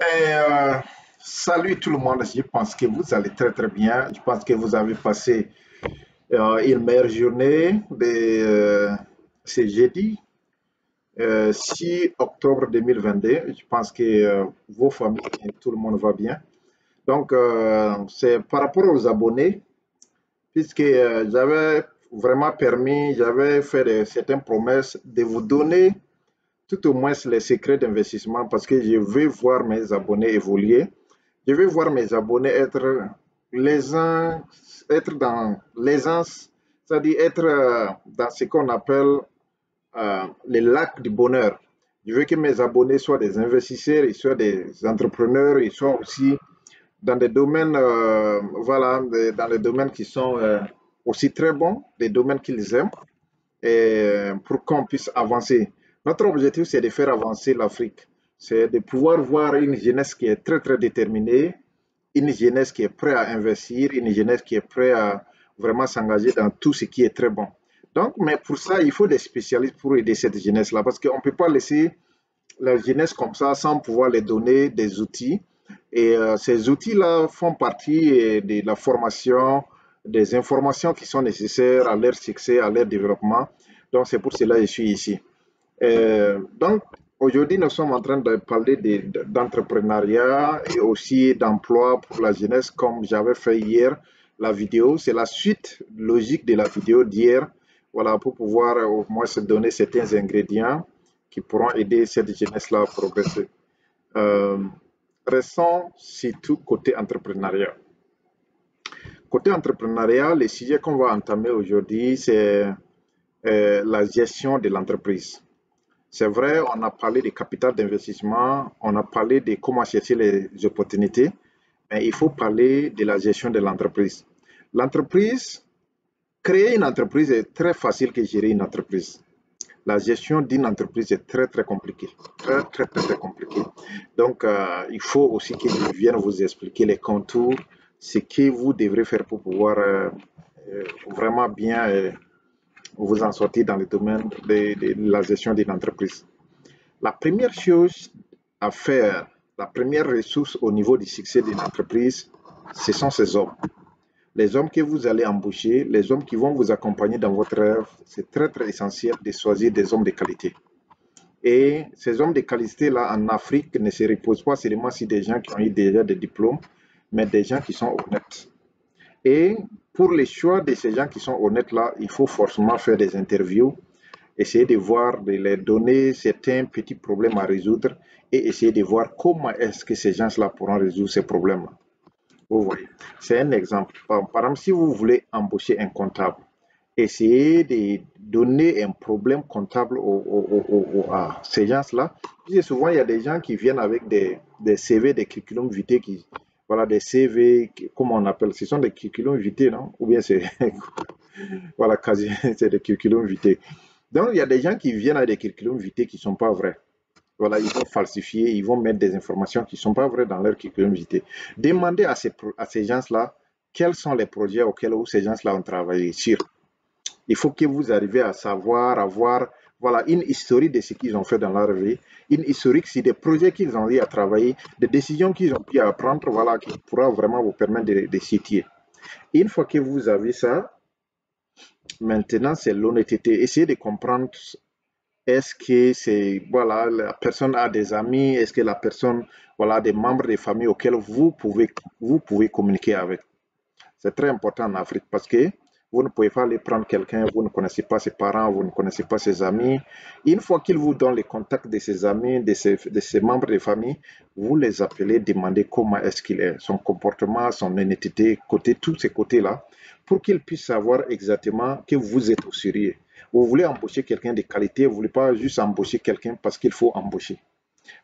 Mais, salut tout le monde, je pense que vous allez très très bien. Je pense que vous avez passé une meilleure journée. C'est jeudi 6 octobre 2022. Je pense que vos familles et tout le monde va bien. Donc, c'est par rapport aux abonnés, puisque j'avais vraiment permis, j'avais fait certaines promesses de vous donner tout au moins les secrets d'investissement parce que je veux voir mes abonnés évoluer. Je veux voir mes abonnés être les uns, être dans l'aisance, c'est-à-dire être dans ce qu'on appelle les lacs du bonheur. Je veux que mes abonnés soient des investisseurs, ils soient des entrepreneurs, ils soient aussi dans des domaines, voilà, dans les domaines qui sont aussi très bons, des domaines qu'ils aiment, et pour qu'on puisse avancer. Notre objectif, c'est de faire avancer l'Afrique. C'est de pouvoir voir une jeunesse qui est très, très déterminée, une jeunesse qui est prête à investir, une jeunesse qui est prête à vraiment s'engager dans tout ce qui est très bon. Donc, mais pour ça, il faut des spécialistes pour aider cette jeunesse-là, parce qu'on ne peut pas laisser la jeunesse comme ça sans pouvoir les donner des outils. Et ces outils-là font partie de la formation, des informations qui sont nécessaires à leur succès, à leur développement. Donc, c'est pour cela que je suis ici. Donc, aujourd'hui, nous sommes en train de parler d'entrepreneuriat et aussi d'emploi pour la jeunesse, comme j'avais fait hier la vidéo. C'est la suite logique de la vidéo d'hier, voilà, pour pouvoir au moins se donner certains ingrédients qui pourront aider cette jeunesse-là à progresser. Euh, Restons surtout côté entrepreneuriat. Côté entrepreneuriat, le sujet qu'on va entamer aujourd'hui, c'est la gestion de l'entreprise. C'est vrai, on a parlé de capital d'investissement, on a parlé de comment chercher les opportunités, mais il faut parler de la gestion de l'entreprise. L'entreprise, créer une entreprise est très facile que gérer une entreprise. La gestion d'une entreprise est très, très compliquée. Très, très, très, très compliquée. Donc, il faut aussi qu'ils viennent vous expliquer les contours, ce que vous devrez faire pour pouvoir vraiment bien vous en sortir dans le domaine de la gestion d'une entreprise. La première chose à faire, la première ressource au niveau du succès d'une entreprise, ce sont ces hommes. Les hommes que vous allez embaucher, les hommes qui vont vous accompagner dans votre rêve, c'est très très essentiel de choisir des hommes de qualité. Et ces hommes de qualité-là en Afrique ne se reposent pas seulement sur des gens qui ont eu déjà des diplômes, mais des gens qui sont honnêtes. Et pour le choix de ces gens qui sont honnêtes-là, il faut forcément faire des interviews, essayer de voir, de leur donner certains petits problèmes à résoudre et essayer de voir comment est-ce que ces gens-là pourront résoudre ces problèmes-là. Vous voyez, c'est un exemple. Par exemple, si vous voulez embaucher un comptable, essayez de donner un problème comptable à ces gens-là. Souvent, il y a des gens qui viennent avec des CV, des curriculum vitae, voilà, des CV, comment on appelle, ce sont des curriculum vitae, non? Ou bien c'est, voilà, quasi, c'est des curriculum vitae. Donc, il y a des gens qui viennent avec des curriculum vitae qui ne sont pas vrais. Voilà, ils vont falsifier, ils vont mettre des informations qui ne sont pas vraies dans leur curriculum vitae. Demandez à ces gens-là quels sont les projets auxquels ces gens-là ont travaillé sur. Il faut que vous arriviez à savoir, avoir voilà, une historique de ce qu'ils ont fait dans leur vie, une historique sur des projets qu'ils ont eu à travailler, des décisions qu'ils ont pu prendre, voilà, qui pourra vraiment vous permettre de situer. Une fois que vous avez ça, maintenant c'est l'honnêteté. Essayez de comprendre. Est-ce que c'est, voilà, la personne a des amis? Est-ce que la personne, voilà, des membres de famille auxquels vous pouvez communiquer avec? C'est très important en Afrique parce que vous ne pouvez pas aller prendre quelqu'un, vous ne connaissez pas ses parents, vous ne connaissez pas ses amis. Une fois qu'il vous donne les contacts de ses amis, de ses membres de famille, vous les appelez, demandez comment est-ce qu'il est, son comportement, son honnêteté, tous ces côtés-là, pour qu'il puisse savoir exactement que vous êtes au sérieux. Vous voulez embaucher quelqu'un de qualité, vous ne voulez pas juste embaucher quelqu'un parce qu'il faut embaucher.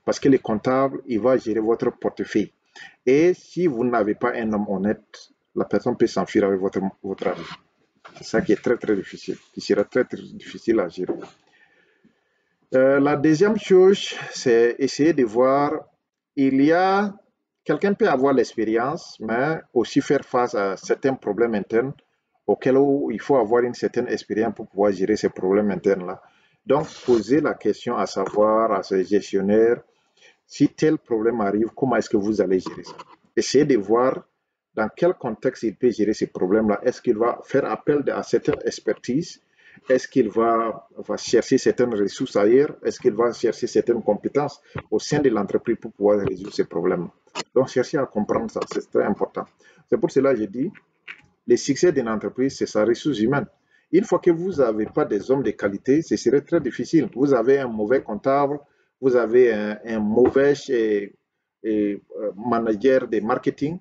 Parce que le comptable, il va gérer votre portefeuille. Et si vous n'avez pas un homme honnête, la personne peut s'enfuir avec votre argent. C'est ça qui est très très difficile, qui sera très très difficile à gérer. La deuxième chose, c'est essayer de voir, quelqu'un peut avoir l'expérience, mais aussi faire face à certains problèmes internes auxquels il faut avoir une certaine expérience pour pouvoir gérer ces problèmes internes-là. Donc, poser la question à savoir à ces gestionnaires, Si tel problème arrive, comment est-ce que vous allez gérer ça? Essayez de voir dans quel contexte il peut gérer ces problèmes-là. Est-ce qu'il va faire appel à certaines expertises? Est-ce qu'il va chercher certaines ressources ailleurs? Est-ce qu'il va chercher certaines compétences au sein de l'entreprise pour pouvoir résoudre ces problèmes? Donc, cherchez à comprendre ça, c'est très important. C'est pour cela que je dis, le succès d'une entreprise, c'est sa ressource humaine. Une fois que vous n'avez pas des hommes de qualité, ce serait très difficile. Vous avez un mauvais comptable, vous avez un mauvais manager de marketing.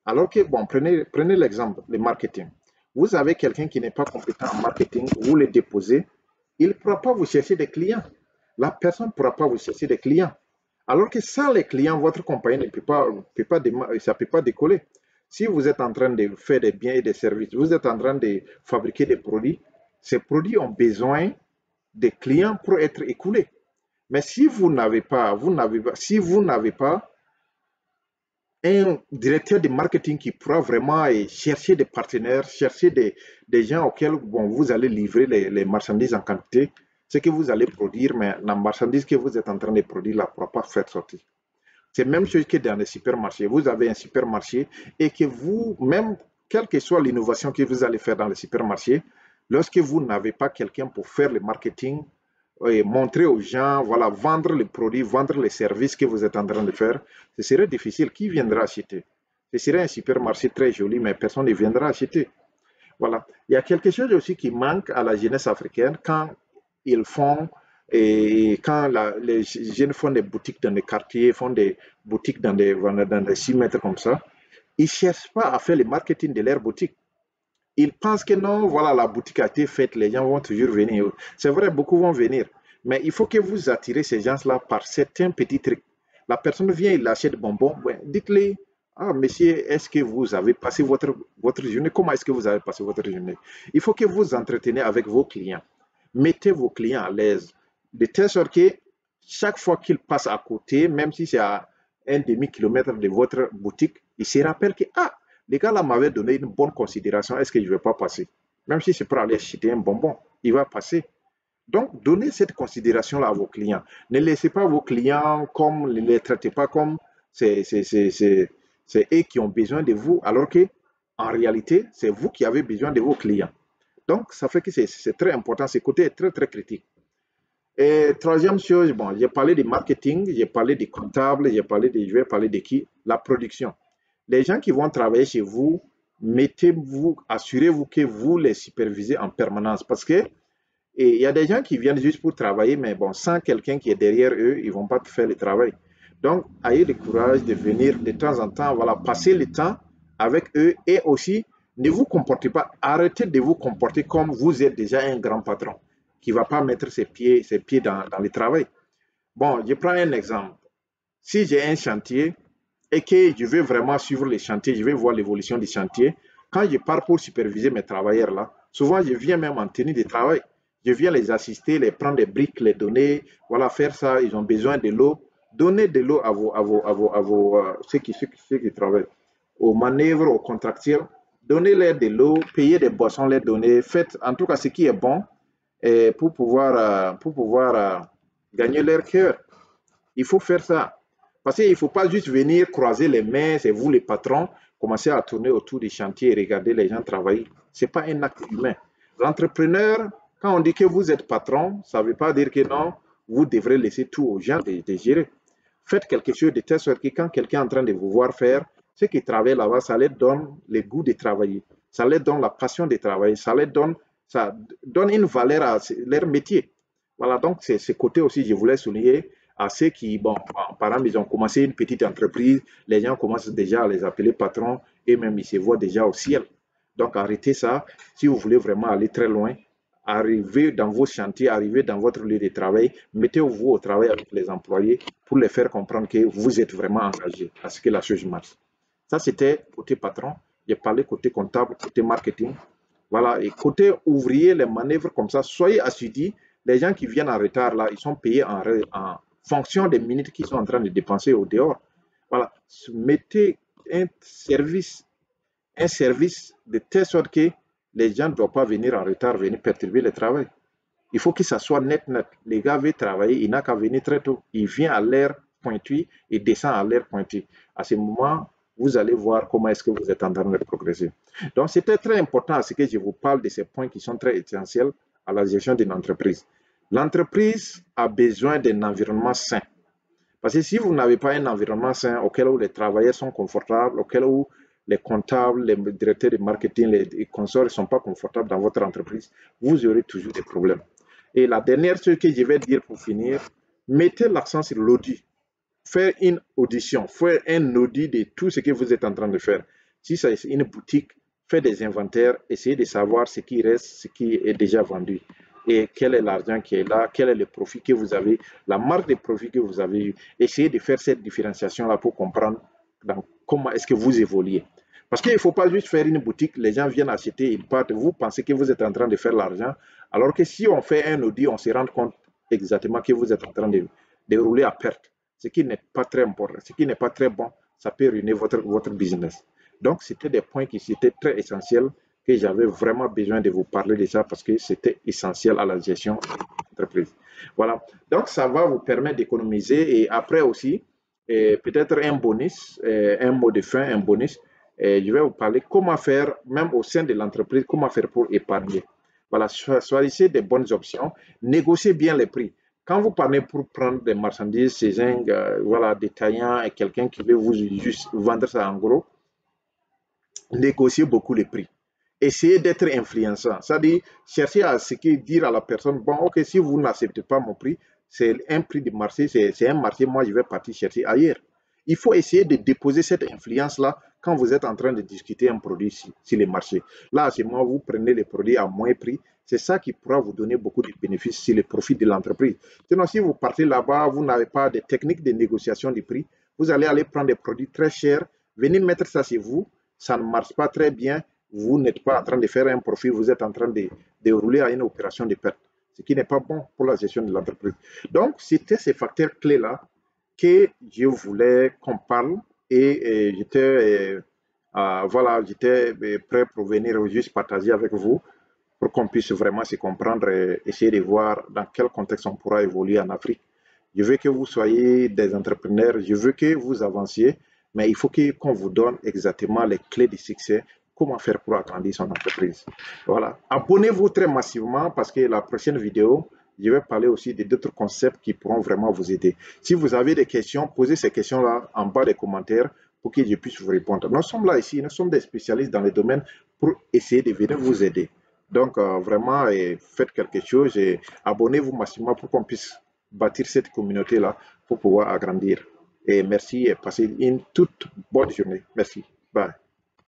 Alors que, bon, prenez l'exemple, le marketing. Vous avez quelqu'un qui n'est pas compétent en marketing, vous le déposez, il ne pourra pas vous chercher des clients. La personne ne pourra pas vous chercher des clients. Alors que sans les clients, votre compagnie ne peut pas, ça peut pas décoller. Si vous êtes en train de faire des biens et des services, vous êtes en train de fabriquer des produits, ces produits ont besoin de clients pour être écoulés. Mais si vous n'avez pas, si vous n'avez pas un directeur de marketing qui pourra vraiment chercher des partenaires, chercher des gens auxquels bon, vous allez livrer les marchandises en quantité, ce que vous allez produire, mais la marchandise que vous êtes en train de produire ne pourra pas faire sortir. C'est la même chose que dans les supermarchés. Vous avez un supermarché et que vous, même quelle que soit l'innovation que vous allez faire dans le supermarché, lorsque vous n'avez pas quelqu'un pour faire le marketing et montrer aux gens, voilà, vendre les produits, vendre les services que vous êtes en train de faire, ce serait difficile. Qui viendra acheter? Ce serait un supermarché très joli, mais personne ne viendra acheter. Voilà. Il y a quelque chose aussi qui manque à la jeunesse africaine quand ils font et quand les jeunes font des boutiques dans les quartiers, font des boutiques dans des 6 mètres comme ça, ils ne cherchent pas à faire le marketing de leur boutique. Ils pensent que non, voilà, la boutique a été faite, les gens vont toujours venir. C'est vrai, beaucoup vont venir. Mais il faut que vous attirez ces gens-là par certains petits trucs. La personne vient, il achète des bonbons. Ouais, dites-lui, ah, monsieur, est-ce que vous avez passé votre journée? Comment est-ce que vous avez passé votre journée? Il faut que vous entretenez avec vos clients. Mettez vos clients à l'aise. De telle sorte que chaque fois qu'ils passent à côté, même si c'est à un demi-kilomètre de votre boutique, ils se rappellent que, ah, les gars là m'avaient donné une bonne considération, est-ce que je ne vais pas passer? Même si c'est pour aller acheter un bonbon, il va passer. Donc, donnez cette considération-là à vos clients. Ne laissez pas vos clients comme, ne les traitez pas comme c'est eux qui ont besoin de vous, alors que en réalité, c'est vous qui avez besoin de vos clients. Donc, ça fait que c'est très important, ce côté est très, très critique. Et troisième chose, bon, j'ai parlé de marketing, j'ai parlé des comptables, je vais parler de qui? La production. Les gens qui vont travailler chez vous, mettez-vous, assurez-vous que vous les supervisez en permanence parce que il y a des gens qui viennent juste pour travailler, mais bon, sans quelqu'un qui est derrière eux, ils ne vont pas faire le travail. Donc, ayez le courage de venir de temps en temps, voilà, passer le temps avec eux et aussi ne vous comportez pas, arrêtez de vous comporter comme vous êtes déjà un grand patron qui ne va pas mettre ses pieds dans le travail. Bon, je prends un exemple. Si j'ai un chantier et que je veux vraiment suivre les chantiers, je veux voir l'évolution du chantier, quand je pars pour superviser mes travailleurs là, souvent je viens même en tenue de travail. Je viens les assister, les prendre des briques, les donner, voilà, faire ça, ils ont besoin de l'eau. Donnez de l'eau à ceux qui travaillent, aux manœuvres, aux contracteurs. Donnez-leur de l'eau, payez des boissons, les donner. Faites en tout cas ce qui est bon pour pouvoir gagner leur cœur. Il faut faire ça. Parce qu'il ne faut pas juste venir croiser les mains, c'est vous les patrons, commencer à tourner autour des chantiers et regarder les gens travailler. Ce n'est pas un acte humain. L'entrepreneur, quand on dit que vous êtes patron, ça ne veut pas dire que non, vous devrez laisser tout aux gens de gérer. Faites quelque chose de telle sorte que quand quelqu'un est en train de vous voir faire, ceux qui travaillent là-bas, ça leur donne le goût de travailler, ça leur donne la passion de travailler, ça donne une valeur à leur métier. Voilà, donc c'est ce côté aussi, je voulais souligner à ceux qui, bon, par exemple, ils ont commencé une petite entreprise, les gens commencent déjà à les appeler patrons et même ils se voient déjà au ciel. Donc arrêtez ça. Si vous voulez vraiment aller très loin, arrivez dans vos chantiers, arrivez dans votre lieu de travail, mettez-vous au travail avec les employés pour les faire comprendre que vous êtes vraiment engagés à ce que la chose marche. Ça, c'était côté patron. J'ai parlé côté comptable, côté marketing. Voilà, et côté ouvrier, les manœuvres comme ça, soyez assidus. Les gens qui viennent en retard, là, ils sont payés en fonction des minutes qu'ils sont en train de dépenser au dehors. Voilà, mettez un service de telle sorte que les gens ne doivent pas venir en retard, venir perturber le travail. Il faut que ça soit net. Les gars veulent travailler, il n'a qu'à venir très tôt. Il vient à l'heure pointu et descend à l'air pointu. À ce moment, vous allez voir comment est-ce que vous êtes en train de progresser. Donc, c'était très important à ce que je vous parle de ces points qui sont très essentiels à la gestion d'une entreprise. L'entreprise a besoin d'un environnement sain. Parce que si vous n'avez pas un environnement sain auquel où les travailleurs sont confortables, auquel où les comptables, les directeurs de marketing, les consorts ne sont pas confortables dans votre entreprise, vous aurez toujours des problèmes. Et la dernière chose que je vais dire pour finir, mettez l'accent sur l'audit. Faire une audition, faire un audit de tout ce que vous êtes en train de faire. Si c'est une boutique, faites des inventaires, essayez de savoir ce qui reste, ce qui est déjà vendu. Et quel est l'argent qui est là, quel est le profit que vous avez, la marque de profit que vous avez eu. Essayez de faire cette différenciation-là pour comprendre comment est-ce que vous évoluez. Parce qu'il ne faut pas juste faire une boutique, les gens viennent acheter, ils partent, vous pensez que vous êtes en train de faire l'argent, alors que si on fait un audit, on se rend compte exactement que vous êtes en train de rouler à perte. Ce qui n'est pas très important, ce qui n'est pas très bon, ça peut ruiner votre business. Donc, c'était des points qui étaient très essentiels que j'avais vraiment besoin de vous parler de ça parce que c'était essentiel à la gestion de l'entreprise. Voilà. Donc, ça va vous permettre d'économiser et après aussi, peut-être un bonus, un mot de fin, un bonus. Je vais vous parler comment faire, même au sein de l'entreprise, comment faire pour épargner. Voilà, choisissez des bonnes options, négociez bien les prix. Quand vous parlez pour prendre des marchandises chez un voilà, détaillant et quelqu'un qui veut vous juste vendre ça en gros, négociez beaucoup les prix. Essayez d'être influençant. C'est-à-dire, cherchez à ce qui dire à la personne, bon, ok, si vous n'acceptez pas mon prix, c'est un prix de marché, c'est un marché, moi je vais partir chercher ailleurs. Il faut essayer de déposer cette influence-là quand vous êtes en train de discuter un produit sur les marchés. Là, à ce moment, vous prenez les produits à moins prix. C'est ça qui pourra vous donner beaucoup de bénéfices sur le profit de l'entreprise. Sinon, si vous partez là-bas, vous n'avez pas de techniques de négociation du prix, vous allez aller prendre des produits très chers, venir mettre ça chez vous, ça ne marche pas très bien, vous n'êtes pas en train de faire un profit, vous êtes en train de rouler à une opération de perte, ce qui n'est pas bon pour la gestion de l'entreprise. Donc, c'était ces facteurs clés-là que je voulais qu'on parle et j'étais voilà, j'étais prêt pour venir juste partager avec vous pour qu'on puisse vraiment se comprendre et essayer de voir dans quel contexte on pourra évoluer en Afrique. Je veux que vous soyez des entrepreneurs, je veux que vous avanciez, mais il faut qu'on vous donne exactement les clés du succès, comment faire pour agrandir son entreprise. Voilà. Abonnez-vous très massivement parce que la prochaine vidéo, je vais parler aussi d'autres concepts qui pourront vraiment vous aider. Si vous avez des questions, posez ces questions-là en bas des commentaires pour que je puisse vous répondre. Nous sommes là ici, nous sommes des spécialistes dans les domaines pour essayer de venir vous aider. Donc, vraiment, faites quelque chose et abonnez-vous massivement pour qu'on puisse bâtir cette communauté-là pour pouvoir agrandir. Et merci et passez une toute bonne journée. Merci. Bye.